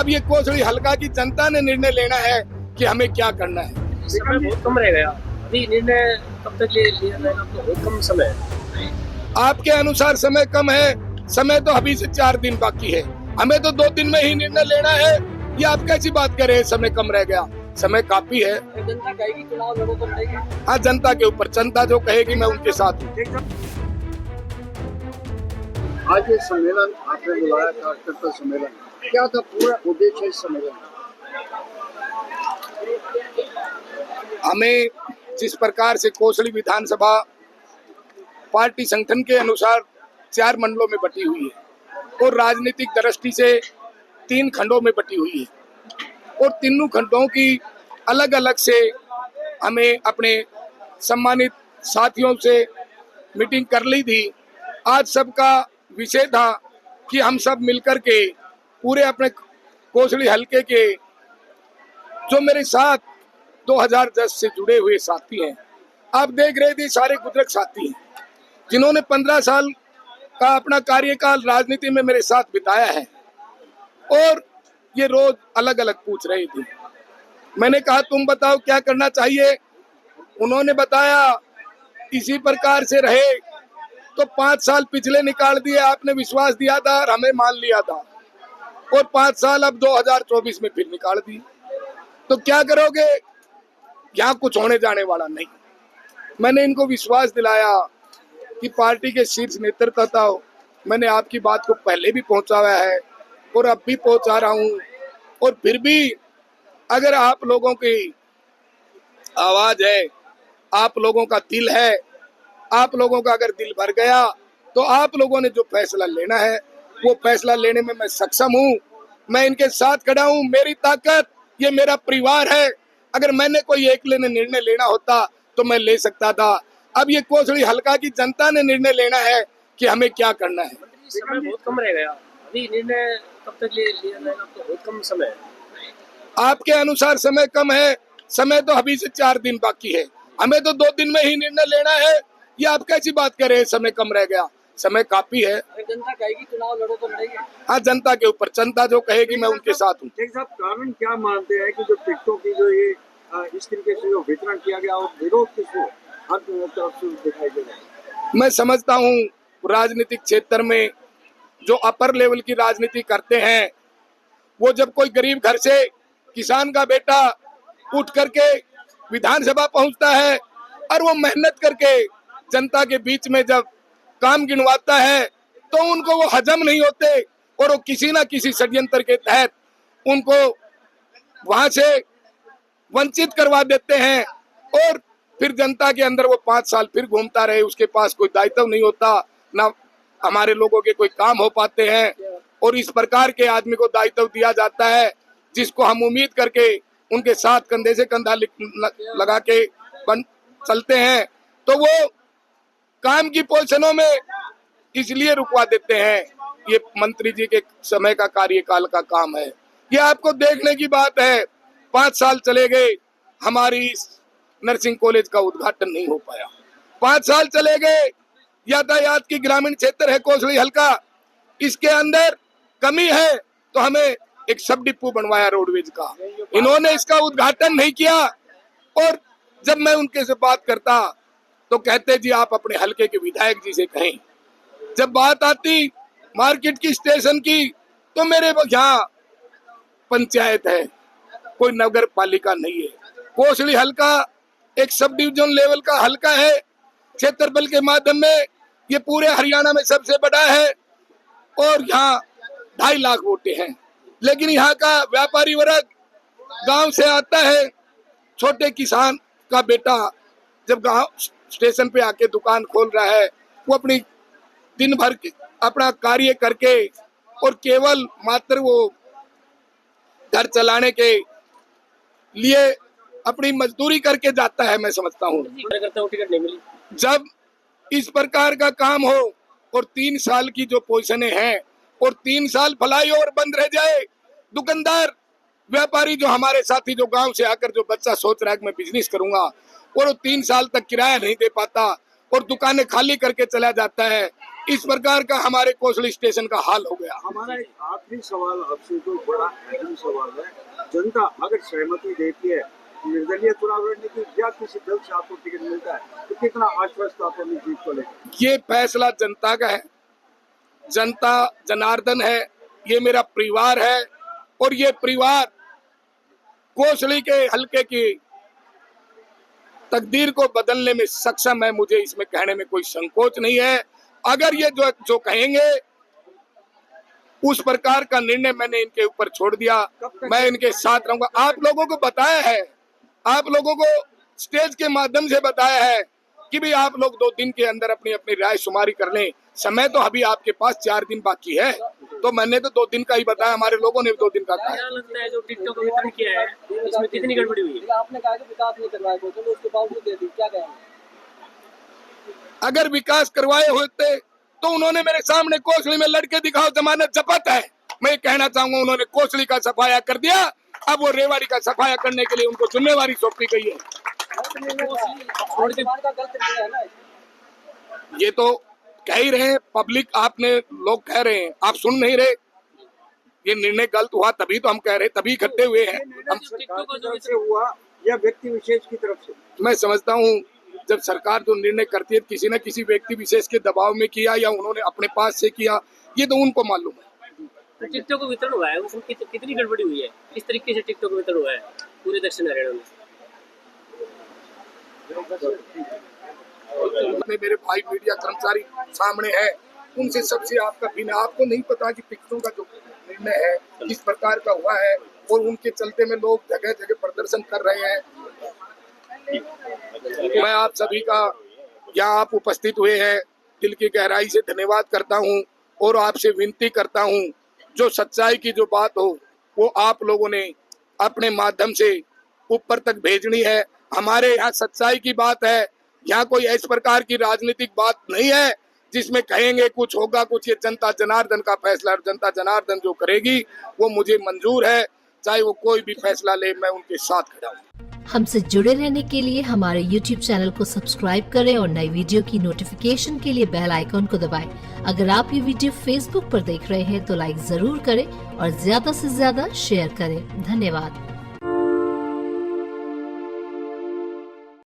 अब ये कोसड़ी हल्का की जनता ने निर्णय लेना है कि हमें क्या करना है। समय बहुत कम रह गया। अभी निर्णय कब तक लिया जाएगा? तो बहुत कम समय है। आपके अनुसार समय कम है? समय तो अभी से 4 दिन बाकी है, हमें तो 2 दिन में ही निर्णय लेना है। ये आप कैसी बात कर रहे हैं समय कम रह गया? समय काफी है। जनता कहेगी चुनाव लड़ो तो लड़ेगी। हाँ, जनता के ऊपर, जनता जो कहेगी मैं उनके साथ हूँ। आज ये सम्मेलन आपने बुलाया था, कार्यकर्ता सम्मेलन, क्या था पूरा उद्देश्य इस सम्मेलन का? हमें जिस प्रकार से कोसड़ी विधानसभा पार्टी संगठन के अनुसार 4 मंडलों में बटी हुई है और राजनीतिक दृष्टि से 3 खंडों में बटी हुई है और तीनों खंडों की अलग अलग से हमें अपने सम्मानित साथियों से मीटिंग कर ली थी। आज सबका विषय था कि हम सब मिलकर के पूरे अपने कोसड़ी हलके के जो मेरे साथ 2010 से जुड़े हुए साथी हैं, आप देख रहे थे सारे गुजरक साथी हैं जिन्होंने 15 साल का अपना कार्यकाल राजनीति में मेरे साथ बिताया है और ये रोज अलग अलग पूछ रहे थे। मैंने कहा तुम बताओ क्या करना चाहिए। उन्होंने बताया इसी प्रकार से रहे तो 5 साल पिछले निकाल दिए, आपने विश्वास दिया था और हमें मान लिया था और 5 साल अब 2024 में फिर निकाल दी, तो क्या करोगे? यहाँ कुछ होने जाने वाला नहीं। मैंने इनको विश्वास दिलाया कि पार्टी के शीर्ष नेतृत्व था, मैंने आपकी बात को पहले भी पहुंचाया है और अब भी पहुंचा रहा हूं और फिर भी अगर आप लोगों की आवाज है, आप लोगों का दिल है, आप लोगों का अगर दिल भर गया तो आप लोगों ने जो फैसला लेना है वो फैसला लेने में मैं सक्षम हूं। मैं इनके साथ खड़ा हूं, मेरी ताकत ये मेरा परिवार है। अगर मैंने कोई अकेले ने निर्णय लेना होता तो मैं ले सकता था। अब ये कोसड़ी हल्का की जनता ने निर्णय लेना है कि हमें क्या करना है। समय बहुत कम रह गया। अभी निर्णय कब तक लिया जाएगा? तो बहुत कम समय है। आपके अनुसार समय कम है? समय तो अभी से 4 दिन बाकी है, हमें तो 2 दिन में ही निर्णय लेना है। ये आप कैसी बात कर रहे हैं समय कम रह गया? समय काफी है। जनता कहेगी चुनाव लड़ो तो लड़ेगी। हाँ, जनता के ऊपर, जनता जो कहेगी मैं उनके साथ हूँ। एक साहब, कारण क्या मानते हैं कि जो टिकटों की जो ये इस तरीके से जो वितरण किया गया और विरोध किसको हर तरफ से दिखाई दे रहा है? मैं समझता हूँ राजनीतिक क्षेत्र में जो अपर लेवल की राजनीति करते हैं वो जब कोई गरीब घर से किसान का बेटा उठ करके विधानसभा पहुंचता है और वो मेहनत करके जनता के बीच में जब काम गिनवाता है तो उनको वो हजम नहीं होते और वो किसी ना किसी षड्यंत्र के तहत उनको वहां से वंचित करवा देते हैं और फिर जनता के अंदर वो 5 साल फिर घूमता रहे, उसके पास कोई दायित्व नहीं होता, ना हमारे लोगों के कोई काम हो पाते हैं और इस प्रकार के आदमी को दायित्व दिया जाता है जिसको हम उम्मीद करके उनके साथ कंधे से कंधा लगा के चलते हैं तो वो काम की पोजीशनों में इसलिए रुकवा देते हैं। ये मंत्री जी के समय का कार्यकाल का काम है, ये आपको देखने की बात है। 5 साल चले गए, हमारी नर्सिंग कॉलेज का उद्घाटन नहीं हो पाया। 5 साल चले गए, यातायात की ग्रामीण क्षेत्र है कोसड़ी हल्का, इसके अंदर कमी है तो हमें एक सब डिपो बनवाया रोडवेज का, इन्होंने इसका उद्घाटन नहीं किया। और जब मैं उनके से बात करता तो कहते जी आप अपने हल्के के विधायक जी से कहें। जब बात आती मार्केट की, स्टेशन की, तो मेरे यहाँ पंचायत है, कोई नगर पालिका नहीं है। कोसड़ी हल्का एक सब डिवीजन लेवल का हल्का है, क्षेत्रफल के माध्यम में ये पूरे हरियाणा में सबसे बड़ा है और यहाँ 2.5 लाख वोटें हैं। लेकिन यहाँ का व्यापारी वर्ग गांव से आता है, छोटे किसान का बेटा जब गांव स्टेशन पे आके दुकान खोल रहा है, वो अपनी दिन भर अपना कार्य करके और केवल मात्र वो घर चलाने के लिए अपनी मजदूरी करके जाता है। मैं समझता हूँ टिकट नहीं मिली। जब इस प्रकार का काम हो और 3 साल की जो पोजीशनें हैं और 3 साल फ्लाईओवर बंद रह जाए, दुकानदार व्यापारी जो हमारे साथी जो गांव से आकर जो बच्चा सोच रहा है कि मैं बिजनेस करूंगा और वो 3 साल तक किराया नहीं दे पाता और दुकानें खाली करके चला जाता है, इस प्रकार का हमारे कोसली स्टेशन का हाल हो गया। हमारा एक आखिरी सवाल आपसे, जो बड़ा अहम सवाल है, जनता अगर सहमति देती है निर्दलीय चुनाव लड़ने की या किसी दल से आपको टिकट मिलता है तो कितना आश्वस्त आप अपनी जीत को लेकर? ये फैसला जनता का है। जनता जनार्दन है, ये मेरा परिवार है और ये परिवार कोसली के हल्के की तकदीर को बदलने में सक्षम है। मुझे इसमें कहने में कोई संकोच नहीं है। अगर ये जो कहेंगे उस प्रकार का निर्णय मैंने इनके ऊपर छोड़ दिया, मैं इनके साथ रहूंगा। आप लोगों को बताया है, आप लोगों को स्टेज के माध्यम से बताया है कि भी आप लोग 2 दिन के अंदर अपनी अपनी राय शुमारी कर लें। समय तो अभी आपके पास 4 दिन बाकी है, तो मैंने तो 2 दिन का ही बताया, हमारे लोगों ने 2 दिन का कहा। क्या लगता है जो टिकटों का वितरण किया है इसमें कितनी गड़बड़ी हुई है? आपने कहा कि विकास नहीं करवाया तो उसके बावजूद दे दी, क्या कहेंगे? अगर विकास करवाए होते तो उन्होंने मेरे सामने कोसली में लड़के दिखाओ जमानत जब्त है। मैं कहना चाहूंगा उन्होंने कोसली का सफाया कर दिया, अब वो रेवाड़ी का सफाया करने के लिए उनको जिम्मेवारी सौंपी गई है। ये तो कह ही रहे हैं पब्लिक, आपने लोग कह रहे हैं, आप सुन नहीं रहे। ये निर्णय गलत हुआ तभी तो हम कह रहे, तभी इकट्ठे हुए हैं हम। सरकार की तरफ से हुआ या व्यक्ति विशेष की तरफ से? मैं समझता हूँ जब सरकार जो निर्णय करती है किसी न किसी व्यक्ति विशेष के दबाव में किया या उन्होंने अपने पास से किया, ये तो उनको मालूम है। तो टिकटों को वितरण हुआ है, उसमें कितनी गड़बड़ी हुई है? किस तरीके से टिकटों को वितरण हुआ है पूरे दक्षिण हरियाणा में? मेरे भाई मीडिया कर्मचारी सामने है, उनसे सबसे आपका बिना, आपको नहीं पता कि टिकटों का जो निर्णय है किस प्रकार का हुआ है और उनके चलते में लोग जगह जगह प्रदर्शन कर रहे हैं। मैं आप सभी का यहाँ आप उपस्थित हुए हैं दिल की गहराई से धन्यवाद करता हूँ और आपसे विनती करता हूँ जो सच्चाई की जो बात हो वो आप लोगों ने अपने माध्यम से ऊपर तक भेजनी है। हमारे यहाँ सच्चाई की बात है, यहाँ कोई इस प्रकार की राजनीतिक बात नहीं है जिसमें कहेंगे कुछ होगा कुछ। ये जनता जनार्दन का फैसला, जनता जनार्दन जो करेगी वो मुझे मंजूर है, चाहे वो कोई भी फैसला ले, मैं उनके साथ खड़ा हूँ। हमसे जुड़े रहने के लिए हमारे YouTube चैनल को सब्सक्राइब करें और नई वीडियो की नोटिफिकेशन के लिए बेल आइकॉन को दबाएं। अगर आप ये वीडियो Facebook पर देख रहे हैं तो लाइक जरूर करें और ज्यादा से ज्यादा शेयर करें। धन्यवाद।